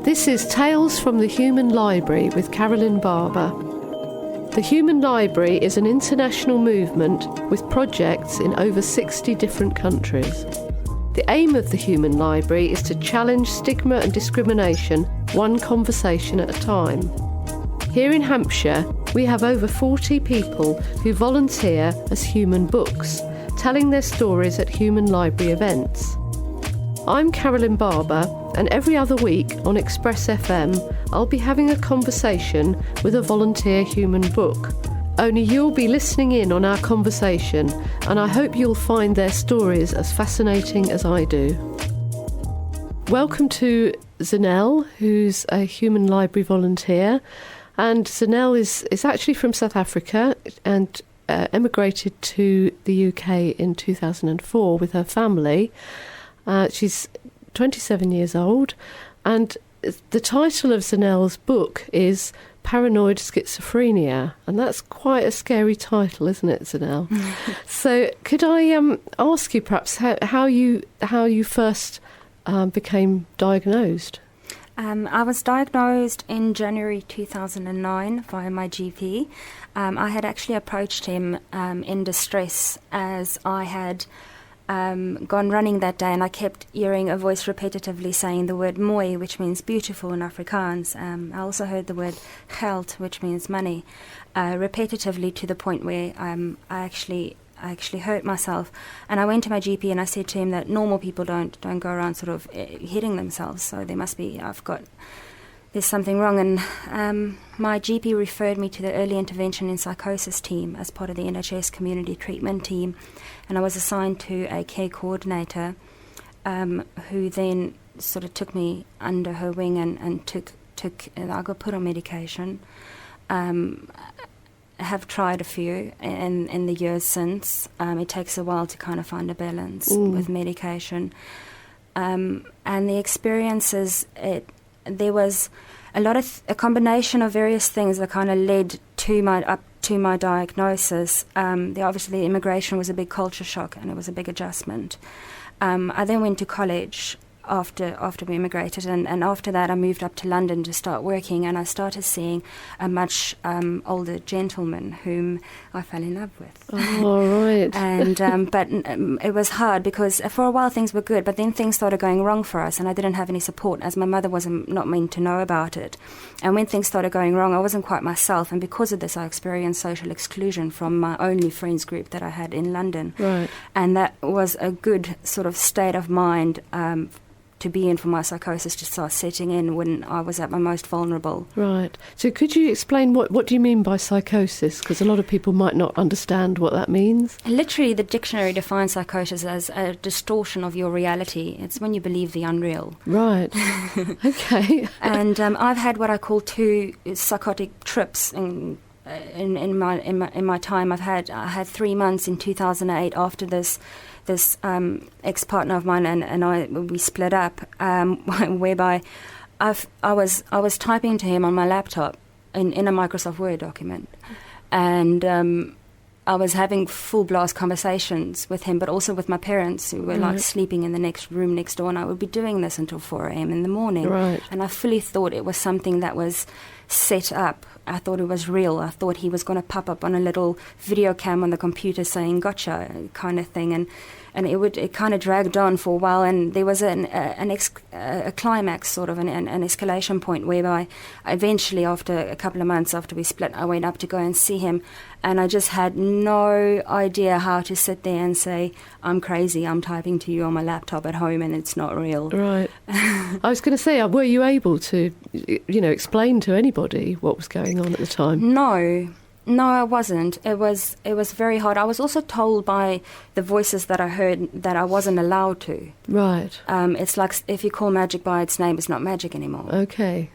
This is Tales from the Human Library with Carolyn Barber. The Human Library is an international movement with projects in over 60 different countries. The aim of the Human Library is to challenge stigma and discrimination, one conversation at a time. Here in Hampshire, we have over 40 people who volunteer as human books, telling their stories at Human Library events. I'm Carolyn Barber, and every other week on Express FM, I'll be having a conversation with a volunteer human book. Only you'll be listening in on our conversation, and I hope you'll find their stories as fascinating as I do. Welcome to Zanelle, who's a Human Library volunteer. And Zanelle is actually from South Africa and emigrated to the UK in 2004 with her family. She's 27 years old, and the title of Zanelle's book is Paranoid Schizophrenia, and that's quite a scary title, isn't it, Zanelle? So could I ask you perhaps how you first became diagnosed? I was diagnosed in January 2009 via my GP. I had actually approached him in distress as I had gone running that day, and I kept hearing a voice repetitively saying the word mooi, which means beautiful in Afrikaans. I also heard the word geld, which means money, repetitively to the point where I actually hurt myself. And I went to my GP and I said to him that normal people don't go around sort of hitting themselves, so there's something wrong. And my GP referred me to the early intervention in psychosis team as part of the NHS community treatment team, and I was assigned to a care coordinator who then sort of took me under her wing and I got put on medication. Have tried a few in the years since. It takes a while to kind of find a balance with medication. And the experiences, there was a combination of various things that kind of led to my diagnosis. Obviously, immigration was a big culture shock and it was a big adjustment. I then went to college after we immigrated, and after that I moved up to London to start working, and I started seeing a much older gentleman whom I fell in love with. Oh, right. And but it was hard because for a while things were good, but then things started going wrong for us, and I didn't have any support as my mother was not meant to know about it. And when things started going wrong, I wasn't quite myself, and because of this I experienced social exclusion from my only friends group that I had in London. Right. And that was a good sort of state of mind to be in for my psychosis to start setting in when I was at my most vulnerable. Right. So could you explain what do you mean by psychosis? Because a lot of people might not understand what that means. Literally, the dictionary defines psychosis as a distortion of your reality. It's when you believe the unreal. Right. Okay. And I've had what I call 2 psychotic trips in my time. I had 3 months in 2008 after this ex-partner of mine and we split up, whereby I was typing to him on my laptop in a Microsoft Word document, and I was having full blast conversations with him, but also with my parents who were like sleeping in the next room next door, and I would be doing this until 4 a.m. in the morning. Right. And I fully thought it was something that was set up. I thought it was real. I thought he was going to pop up on a little video cam on the computer saying "gotcha" kind of thing, and it kind of dragged on for a while, and there was a climax, sort of an escalation point, whereby eventually, after a couple of months after we split, I went up to go and see him, and I just had no idea how to sit there and say, "I'm crazy, I'm typing to you on my laptop at home and it's not real." Right. I was going to say, were you able to, explain to anybody what was going on at the time? No, I wasn't. It was very hard. I was also told by the voices that I heard that I wasn't allowed to. Right. It's like if you call magic by its name, it's not magic anymore. Okay.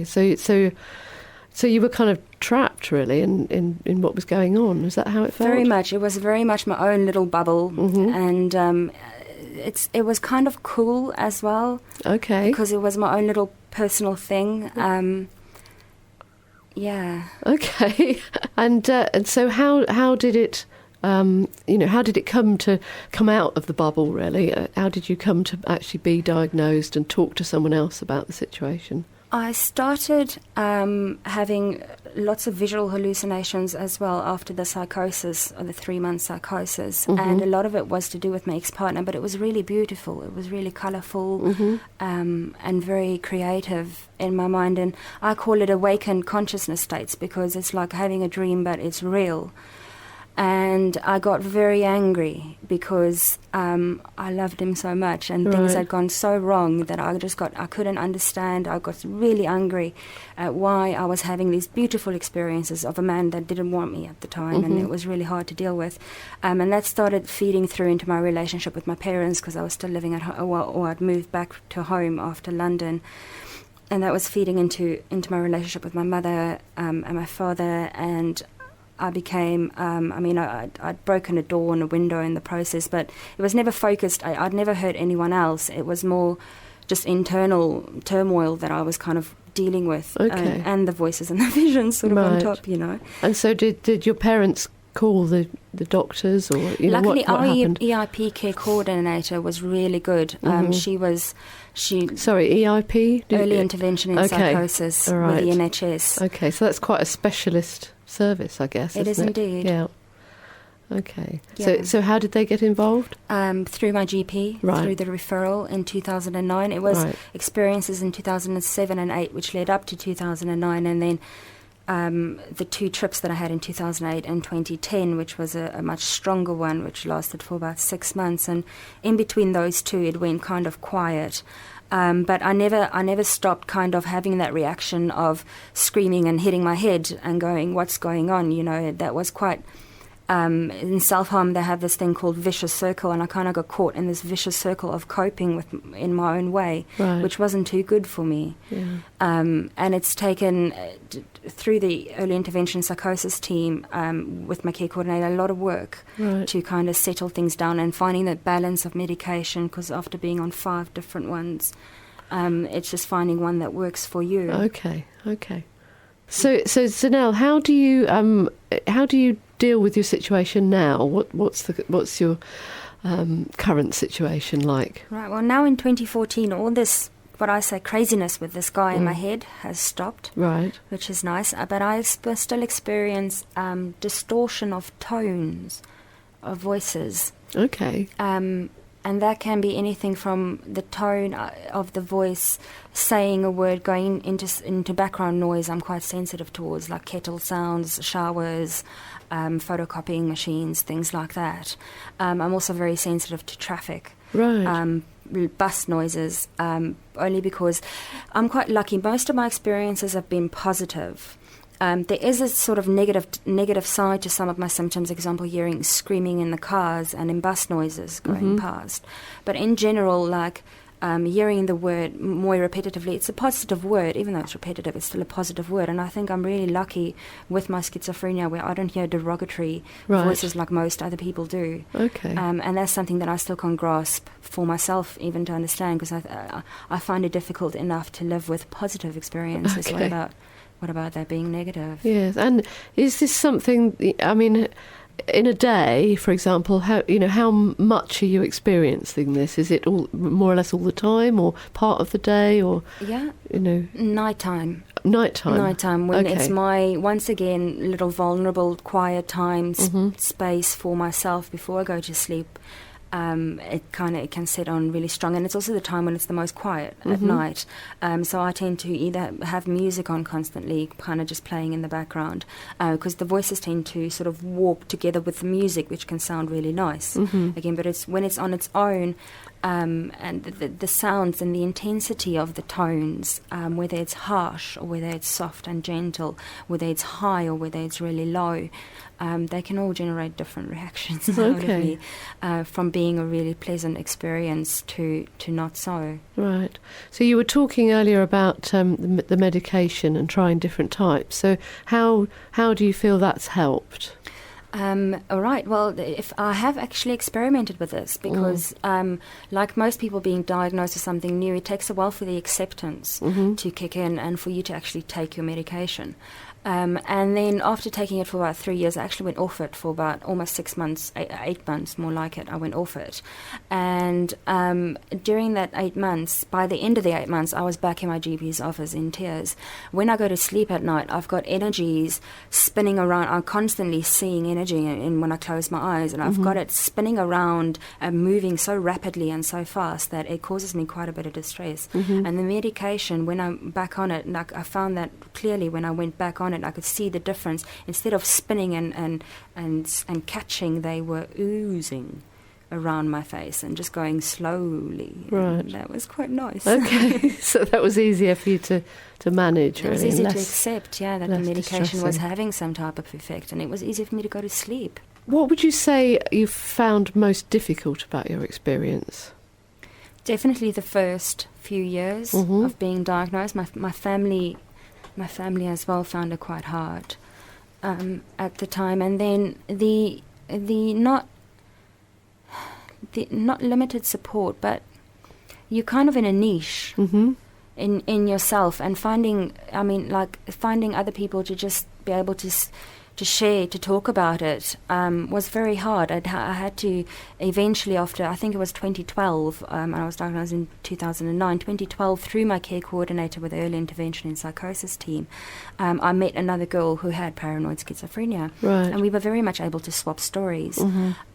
So you were kind of trapped, really, in what was going on. Is that how it felt? Very much. It was very much my own little bubble, and it was kind of cool as well. Okay. Because it was my own little personal thing. Yeah. Okay. And so how did it how did it come out of the bubble, really? How did you come to actually be diagnosed and talk to someone else about the situation? I started having lots of visual hallucinations as well after the psychosis, or the 3-month psychosis, and a lot of it was to do with my ex-partner, but it was really beautiful. It was really colourful and very creative in my mind, and I call it awakened consciousness states because it's like having a dream, but it's real. And I got very angry because I loved him so much, and things had gone so wrong that I couldn't understand. I got really angry at why I was having these beautiful experiences of a man that didn't want me at the time, and it was really hard to deal with. And that started feeding through into my relationship with my parents because I was still living at home, or I'd moved back to home after London. And that was feeding into my relationship with my mother and my father, and I became, I'd broken a door and a window in the process, but it was never focused. I'd never hurt anyone else. It was more just internal turmoil that I was kind of dealing with, and the voices and the visions sort of on top, And so did your parents call the doctors, or luckily what happened? Our EIP care coordinator was really good. Sorry, EIP? Early intervention in psychosis with the NHS. Okay, so that's quite a specialist service, I guess. It is indeed. Yeah. Okay. Yeah. So how did they get involved? Through my GP, through the referral in 2009. It was experiences in 2007 and 8, which led up to 2009, and then the 2 trips that I had in 2008 and 2010, which was a much stronger one, which lasted for about 6 months. And in between those 2, it went kind of quiet. But I never stopped kind of having that reaction of screaming and hitting my head and going, what's going on? That was quite... in self-harm, they have this thing called vicious circle, and I kind of got caught in this vicious circle of coping in my own way, which wasn't too good for me. Yeah. And it's taken, through the early intervention psychosis team, with my care coordinator, a lot of work to kind of settle things down and finding that balance of medication, because after being on 5 different ones, it's just finding one that works for you. Okay. So Zanelle, how do you deal with your situation now? What's your current situation like? Right. Well, now in 2014, all this, what I say, craziness with this guy in my head has stopped. Right. Which is nice. But I still experience distortion of tones, of voices. Okay. And that can be anything from the tone of the voice, saying a word, going into background noise. I'm quite sensitive towards, like kettle sounds, showers, photocopying machines, things like that. I'm also very sensitive to traffic. Right. Bus noises, only because I'm quite lucky. Most of my experiences have been positive. There is a sort of negative side to some of my symptoms, example, hearing screaming in the cars and in bus noises going past. But in general, like hearing the word more repetitively, it's a positive word. Even though it's repetitive, it's still a positive word. And I think I'm really lucky with my schizophrenia where I don't hear derogatory voices like most other people do. Okay. And that's something that I still can't grasp for myself even to understand, because I find it difficult enough to live with positive experiences. Okay. What about that being negative? Yes, and is this something, I mean, in a day, for example, how much are you experiencing this? Is it all more or less all the time, or part of the day, or nighttime? Nighttime, when it's my, once again, little vulnerable, quiet time, space for myself before I go to sleep. It can set on really strong, and it's also the time when it's the most quiet at night. So I tend to either have music on constantly, kind of just playing in the background, because the voices tend to sort of warp together with the music, which can sound really nice. Again, but it's when it's on its own, and the sounds and the intensity of the tones, whether it's harsh or whether it's soft and gentle, whether it's high or whether it's really low. They can all generate different reactions out of me, from being a really pleasant experience to not so. Right. So you were talking earlier about the medication and trying different types. So how do you feel that's helped? All right. Well, if I have actually experimented with this, because like most people being diagnosed with something new, it takes a while for the acceptance to kick in and for you to actually take your medication. And then after taking it for about 3 years, I actually went off it for about almost 6 months, 8 months, more like it. I went off it. And during that 8 months, by the end of the 8 months, I was back in my GP's office in tears. When I go to sleep at night, I've got energies spinning around. I'm constantly seeing energy in when I close my eyes, and I've got it spinning around and moving so rapidly and so fast that it causes me quite a bit of distress. And the medication, when I'm back on it, like I found that clearly when I went back on it, I could see the difference. Instead of spinning and catching, they were oozing around my face and just going slowly. Right. And that was quite nice. Okay, so that was easier for you to manage, really. It was easy less, to accept, that the medication was distressing. having some type of effect, and it was easy for me to go to sleep. What would you say you found most difficult about your experience? Definitely the first few years of being diagnosed. My family as well found it quite hard at the time, and then the not limited support, but you're kind of in a niche in yourself, and finding other people to just be able to share, to talk about it, was very hard. I had to eventually, after I think it was 2012, I was diagnosed in 2009, 2012, through my care coordinator with the early intervention in psychosis team, I met another girl who had paranoid schizophrenia. Right. And we were very much able to swap stories.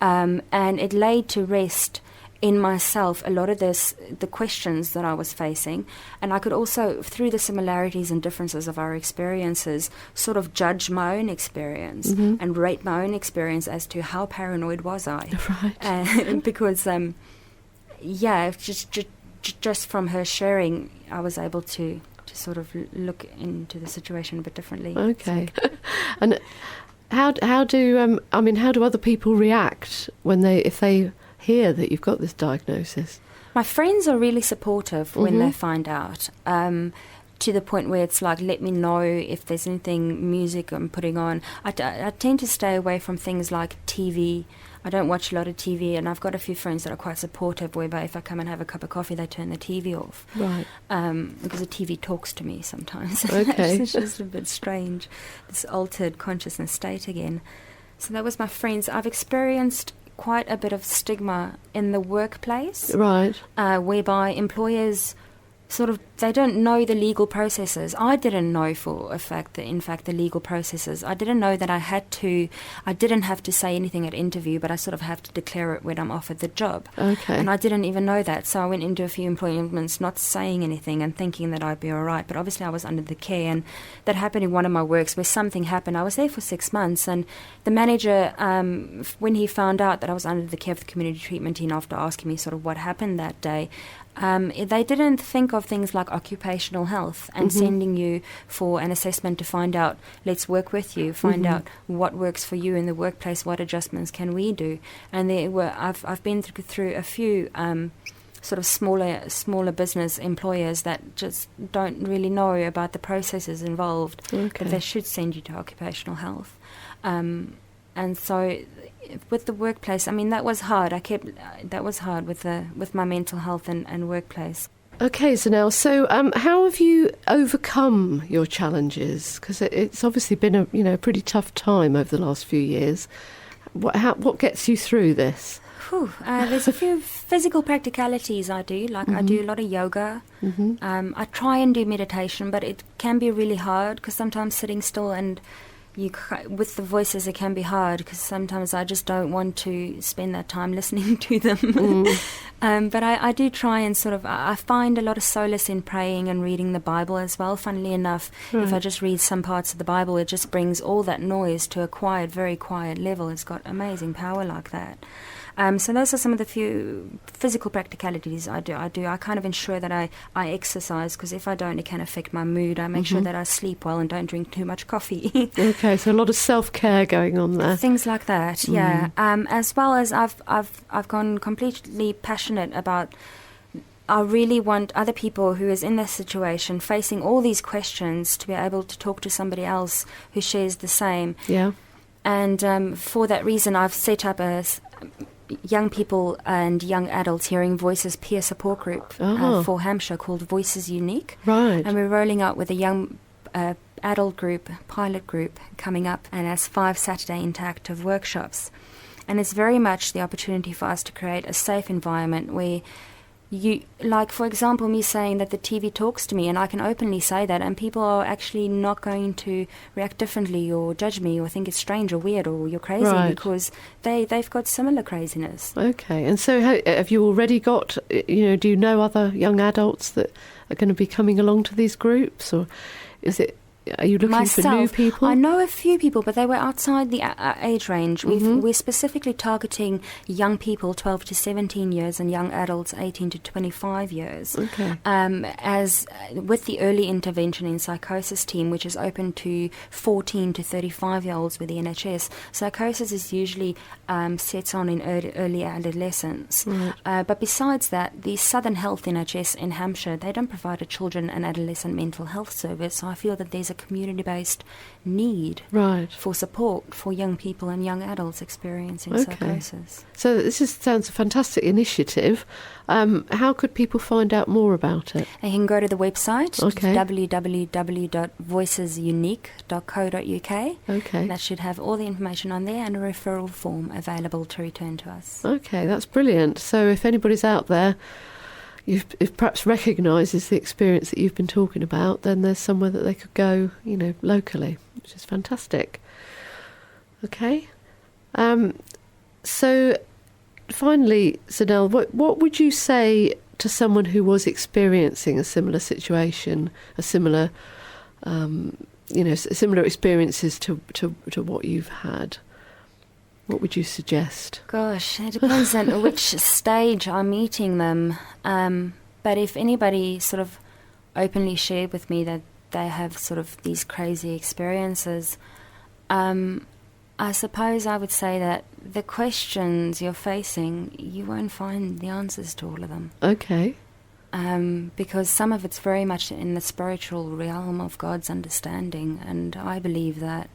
And it laid to rest in myself a lot of the questions that I was facing, and I could also, through the similarities and differences of our experiences, sort of judge my own experience and rate my own experience as to how paranoid was I. Right. Because, just from her sharing, I was able to sort of look into the situation a bit differently. Okay. And how do other people react if they hear that you've got this diagnosis? My friends are really supportive when they find out, to the point where it's like, let me know if there's anything music I'm putting on. I tend to stay away from things like TV. I don't watch a lot of TV, and I've got a few friends that are quite supportive, whereby if I come and have a cup of coffee, they turn the TV off. Right. Because the TV talks to me sometimes. Okay. It's just a bit strange, this altered consciousness state again. So that was my friends. I've experienced quite a bit of stigma in the workplace, Right. Whereby employers sort of, they don't know the legal processes. I didn't know for a fact that, in fact, the legal processes. I didn't know that I didn't have to say anything at interview, but I sort of have to declare it when I'm offered the job. Okay. And I didn't even know that, so I went into a few employments not saying anything and thinking that I'd be all right. But obviously I was under the care, and that happened in one of my works where something happened. I was there for 6 months, and the manager, when he found out that I was under the care of the community treatment team, after asking me sort of what happened that day, they didn't think of things like occupational health and sending you for an assessment to find out, let's work with you, find out what works for you in the workplace, what adjustments can we do. And I've been through a few sort of smaller business employers that just don't really know about the processes involved, Okay. but they should send you to occupational health. And so with the workplace, I mean, that was hard. That was hard with my mental health and workplace. Okay, so how have you overcome your challenges? Because it's obviously been a pretty tough time over the last few years. What gets you through this? There's a few physical practicalities I do. Like I do a lot of yoga. I try and do meditation, but it can be really hard because sometimes sitting still and with the voices, it can be hard because sometimes I just don't want to spend that time listening to them. But I do try and sort of, I find a lot of solace in praying and reading the Bible as well. Funnily enough, if I just read some parts of the Bible, it just brings all that noise to a very quiet level. It's got amazing power like that. So those are some of the few physical practicalities I do. I kind of ensure that I exercise, because if I don't, it can affect my mood. I make sure that I sleep well and don't drink too much coffee. Okay, so a lot of self-care going on there. Things like that, yeah. As well as I've gone completely passionate about, I really want other people who is in this situation, facing all these questions, to be able to talk to somebody else who shares the same. Yeah. And for that reason, I've set up a young people and young adults hearing voices peer support group for Hampshire called Voices Unique. Right. And we're rolling out with a young adult group, pilot group coming up, and has 5 Saturday interactive workshops. And it's very much the opportunity for us to create a safe environment where you, like for example, me saying that the TV talks to me, and I can openly say that, and people are actually not going to react differently or judge me or think it's strange or weird or you're crazy, Right. because they've got similar craziness. Okay, and so have you already got, do you know other young adults that are going to be coming along to these groups, or are you looking for new people? I know a few people, but they were outside the age range. We're specifically targeting young people, 12 to 17 years, and young adults, 18 to 25 years. Okay. As with the early intervention in Psychosis team, which is open to 14 to 35-year-olds with the NHS, Psychosis is usually sets on in early adolescence. Right. But besides that, the Southern Health NHS in Hampshire, they don't provide a children and adolescent mental health service, so I feel that there's a community-based need Right. for support for young people and young adults experiencing Okay. psychosis. So this sounds a fantastic initiative. How could people find out more about it? They can go to the website, Okay. www.voicesunique.co.uk. Okay. That should have all the information on there and a referral form available to return to us. Okay, that's brilliant. So if anybody's out there, if perhaps recognises the experience that you've been talking about, then there's somewhere that they could go, locally, which is fantastic. Okay. So finally, Zanel, what would you say to someone who was experiencing a similar situation, similar experiences to what you've had? What would you suggest? Gosh, it depends on which stage I'm meeting them. But if anybody sort of openly shared with me that they have sort of these crazy experiences, I suppose I would say that the questions you're facing, you won't find the answers to all of them. Okay. Because some of it's very much in the spiritual realm of God's understanding, and I believe that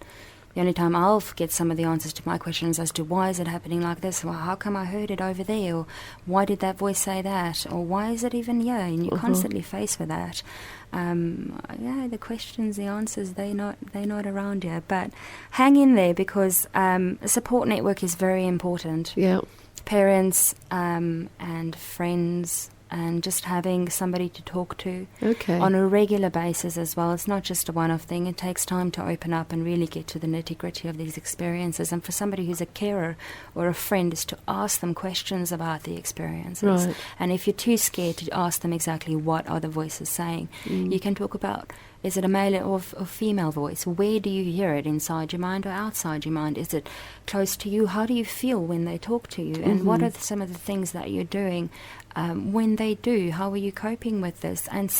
the only time I'll get some of the answers to my questions as to why is it happening like this, well, how come I heard it over there, or why did that voice say that, or why is it even here, and you're constantly faced with that. The questions, the answers, they're not around here, but hang in there, because a support network is very important. Yeah. Parents and friends, and just having somebody to talk to on a regular basis as well. It's not just a one-off thing. It takes time to open up and really get to the nitty-gritty of these experiences. And for somebody who's a carer or a friend, is to ask them questions about the experiences. Right. And if you're too scared to ask them exactly what are the voices saying, you can talk about, is it a male or female voice? Where do you hear it, inside your mind or outside your mind? Is it close to you? How do you feel when they talk to you? And what are some of the things that you're doing when they do? How are you coping with this? And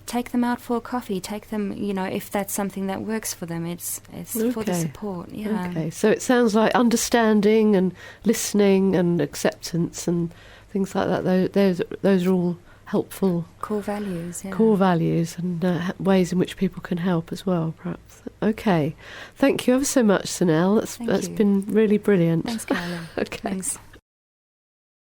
take them out for a coffee. Take them, if that's something that works for them. It's for the support. Yeah. Okay, so it sounds like understanding and listening and acceptance and things like that. Those are all helpful core values, and ways in which people can help as well, perhaps. Okay, thank you ever so much, Zanel. That's been really brilliant. Thanks, Carolyn. Okay. Thanks.